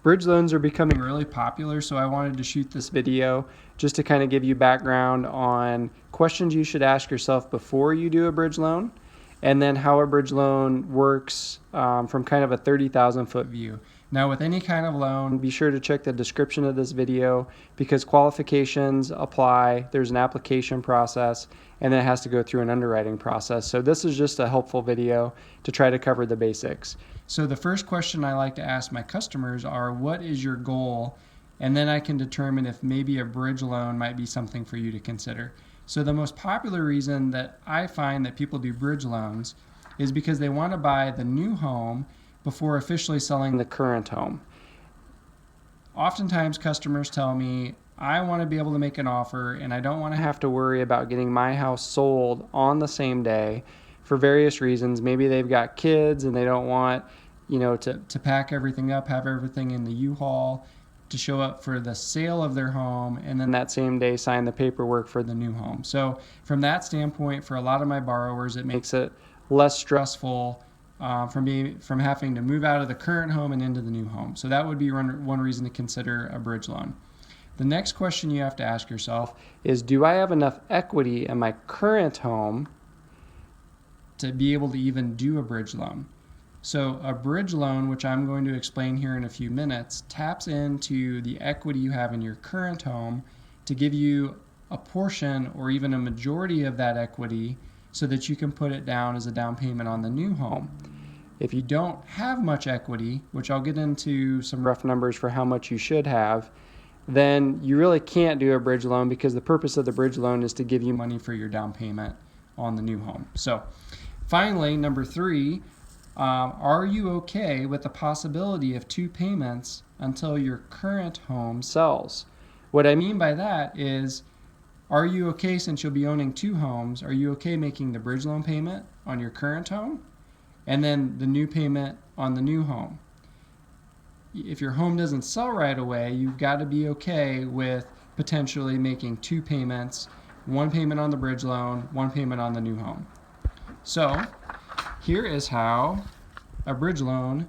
Bridge loans are becoming really popular, so I wanted to shoot this video just to kind of give you background on questions you should ask yourself before you do a bridge loan, and then how a bridge loan works from kind of a 30,000 foot view. Now, with any kind of loan, be sure to check the description of this video because qualifications apply, there's an application process, and then it has to go through an underwriting process. So this is just a helpful video to try to cover the basics. So the first question I like to ask my customers are, what is your goal? And then I can determine if maybe a bridge loan might be something for you to consider. So the most popular reason that I find that people do bridge loans is because they want to buy the new home before officially selling the current home. Oftentimes customers tell me, I want to be able to make an offer and I don't want to have to worry about getting my house sold on the same day for various reasons. Maybe they've got kids and they don't want, to pack everything up, have everything in the U-Haul, to show up for the sale of their home, and then that same day sign the paperwork for the new home. So from that standpoint, for a lot of my borrowers, it makes it less stressful from having to move out of the current home and into the new home. So that would be one reason to consider a bridge loan. The next question you have to ask yourself is, do I have enough equity in my current home to be able to even do a bridge loan? So a bridge loan, which I'm going to explain here in a few minutes, taps into the equity you have in your current home to give you a portion or even a majority of that equity so that you can put it down as a down payment on the new home. If you don't have much equity, which I'll get into some rough numbers for how much you should have, then you really can't do a bridge loan because the purpose of the bridge loan is to give you money for your down payment on the new home. So finally, number 3, are you okay with the possibility of 2 payments until your current home sells? What I mean by that is, are you okay, since you'll be owning 2 homes, are you okay making the bridge loan payment on your current home and then the new payment on the new home? If your home doesn't sell right away, you've got to be okay with potentially making 2 payments, 1 payment on the bridge loan, 1 payment on the new home. So here is how a bridge loan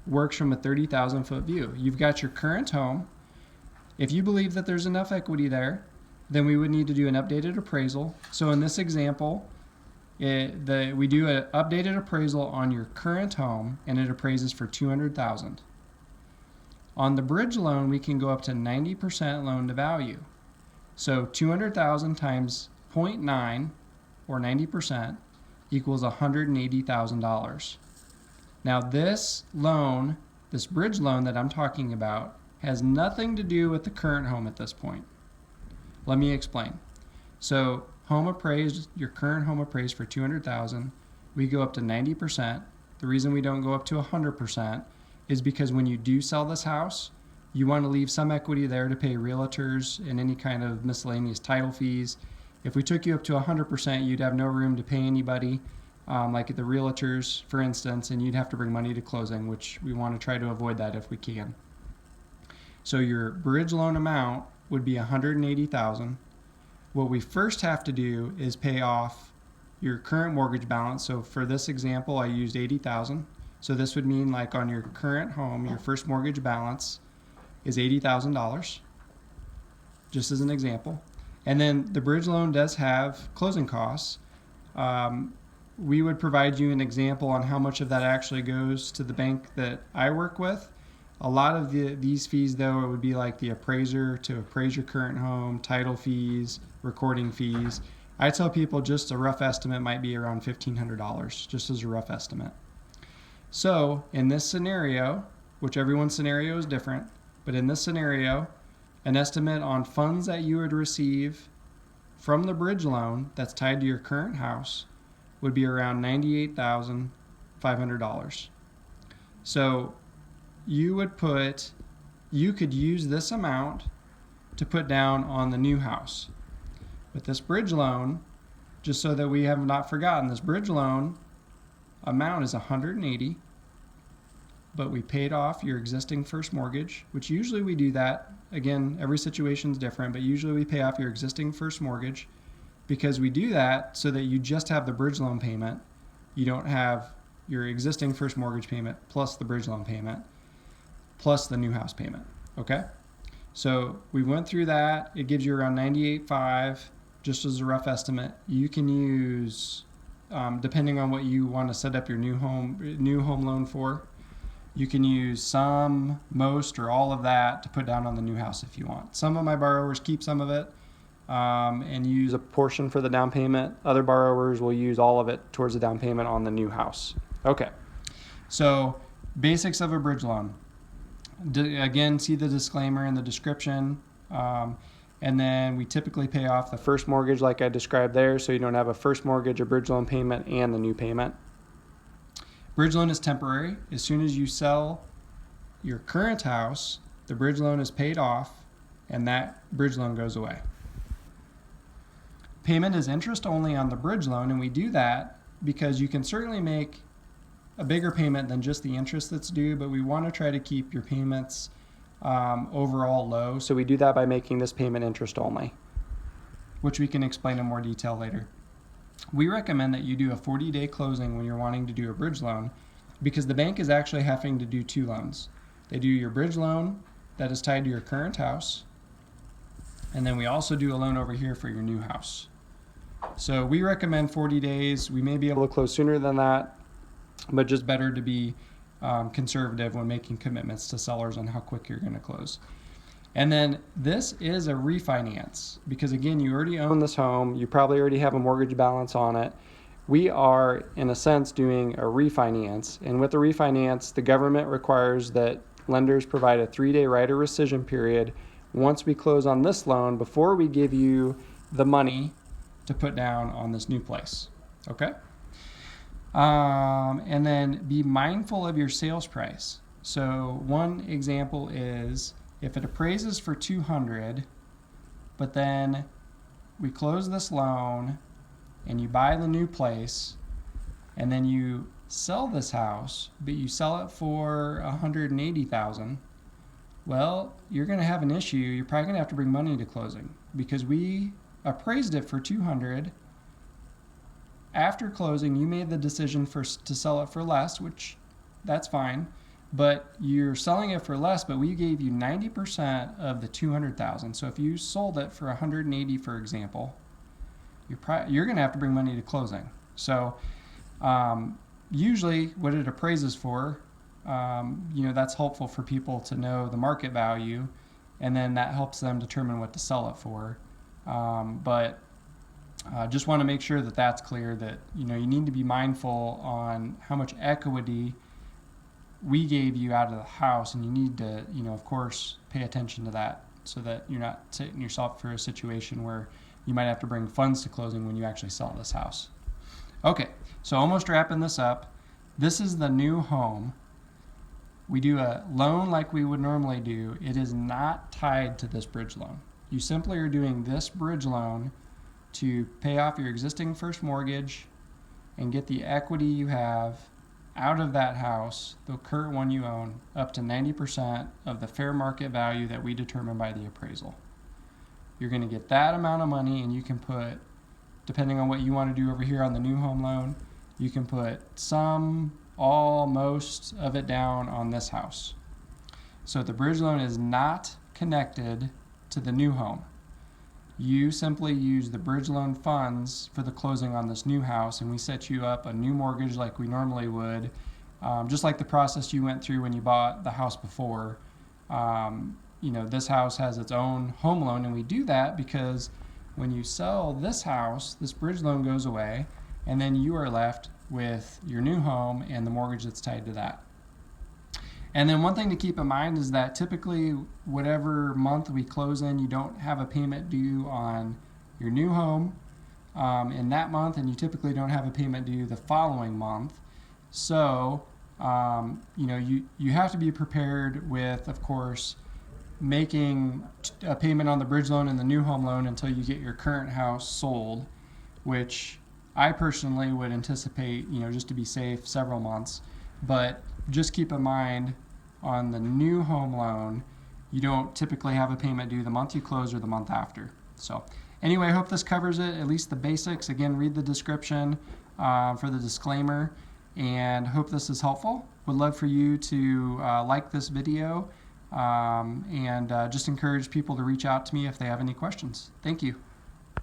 works from a 30,000 foot view. You've got your current home. If you believe that there's enough equity there, then we would need to do an updated appraisal. So in this example, we do an updated appraisal on your current home and it appraises for $200,000. On the bridge loan, we can go up to 90% loan to value. So $200,000 times 0.9 or 90% equals $180,000. Now this loan, this bridge loan that I'm talking about, has nothing to do with the current home at this point. Let me explain. So home appraised, your current home appraised for $200,000. We go up to 90%. The reason we don't go up to 100% is because when you do sell this house, you want to leave some equity there to pay realtors and any kind of miscellaneous title fees. If we took you up to 100%, you'd have no room to pay anybody, like the realtors, for instance, and you'd have to bring money to closing, which we want to try to avoid that if we can. So your bridge loan amount would be $180,000. What we first have to do is pay off your current mortgage balance. So for this example, I used $80,000. So this would mean, like, on your current home, your first mortgage balance is $80,000, just as an example. And then the bridge loan does have closing costs. We would provide you an example on how much of that actually goes to the bank that I work with. A lot of these fees, though, it would be like the appraiser to appraise your current home, title fees, recording fees. I tell people just a rough estimate might be around $1,500, just as a rough estimate. So in this scenario, which everyone's scenario is different, but in this scenario, an estimate on funds that you would receive from the bridge loan that's tied to your current house would be around $98,500. So you could use this amount to put down on the new house. With this bridge loan, just so that we have not forgotten, this bridge loan amount is $180,000, but we paid off your existing first mortgage, which usually we do that. Again, every situation is different, but usually we pay off your existing first mortgage because we do that so that you just have the bridge loan payment. You don't have your existing first mortgage payment plus the bridge loan payment. plus the new house payment. Okay, so we went through that. It gives you around 98.5, just as a rough estimate. You can use, depending on what you want to set up your new home loan for, you can use some, most, or all of that to put down on the new house if you want. Some of my borrowers keep some of it and use a portion for the down payment. Other borrowers will use all of it towards the down payment on the new house. Okay, so basics of a bridge loan. Again, see the disclaimer in the description. And then we typically pay off the first mortgage like I described there, so you don't have a first mortgage, a bridge loan payment, and the new payment. Bridge loan is temporary. As soon as you sell your current house, the bridge loan is paid off, and that bridge loan goes away. Payment is interest only on the bridge loan, and we do that because you can certainly make a bigger payment than just the interest that's due, but we want to try to keep your payments overall low. So we do that by making this payment interest only, which we can explain in more detail later. We recommend that you do a 40-day closing when you're wanting to do a bridge loan, because the bank is actually having to do two loans. They do your bridge loan that is tied to your current house, and then we also do a loan over here for your new house. So we recommend 40 days. We may be able to close sooner than that, but just better to be conservative when making commitments to sellers on how quick you're going to close. And then this is a refinance because, again, you already own this home. You probably already have a mortgage balance on it. We are, in a sense, doing a refinance. And with the refinance, the government requires that lenders provide a 3-day right of rescission period once we close on this loan before we give you the money to put down on this new place. Okay? And then be mindful of your sales price. So one example is if it appraises for 200, but then we close this loan and you buy the new place and then you sell this house, but you sell it for 180,000, well, you're going to have an issue. You're probably going to have to bring money to closing because we appraised it for 200. After closing, you made the decision to sell it for less, which that's fine, but you're selling it for less, but we gave you 90% of the 200,000. So if you sold it for 180, for example, you're going to have to bring money to closing. So usually what it appraises for, that's helpful for people to know the market value, and then that helps them determine what to sell it for. But just want to make sure that that's clear, that you need to be mindful on how much equity we gave you out of the house, and you need to of course pay attention to that so that you're not setting yourself for a situation where you might have to bring funds to closing when you actually sell this house. Okay, so almost wrapping this up. This is the new home. We do a loan like we would normally do. It is not tied to this bridge loan. You simply are doing this bridge loan to pay off your existing first mortgage and get the equity you have out of that house, the current one you own, up to 90% of the fair market value that we determine by the appraisal. You're going to get that amount of money, and you can put, depending on what you want to do over here on the new home loan, you can put some, all, most of it down on this house. So the bridge loan is not connected to the new home. You simply use the bridge loan funds for the closing on this new house, and we set you up a new mortgage like we normally would, just like the process you went through when you bought the house before. This house has its own home loan, and we do that because when you sell this house, this bridge loan goes away, and then you are left with your new home and the mortgage that's tied to that. And then one thing to keep in mind is that typically whatever month we close in, you don't have a payment due on your new home in that month, and you typically don't have a payment due the following month. So, you have to be prepared with, of course, making a payment on the bridge loan and the new home loan until you get your current house sold, which I personally would anticipate, just to be safe, several months. But just keep in mind, on the new home loan, you don't typically have a payment due the month you close or the month after. So anyway, I hope this covers it, at least the basics. Again, read the description for the disclaimer, and hope this is helpful. Hope would love for you to like this video and just encourage people to reach out to me if they have any questions. Thank you.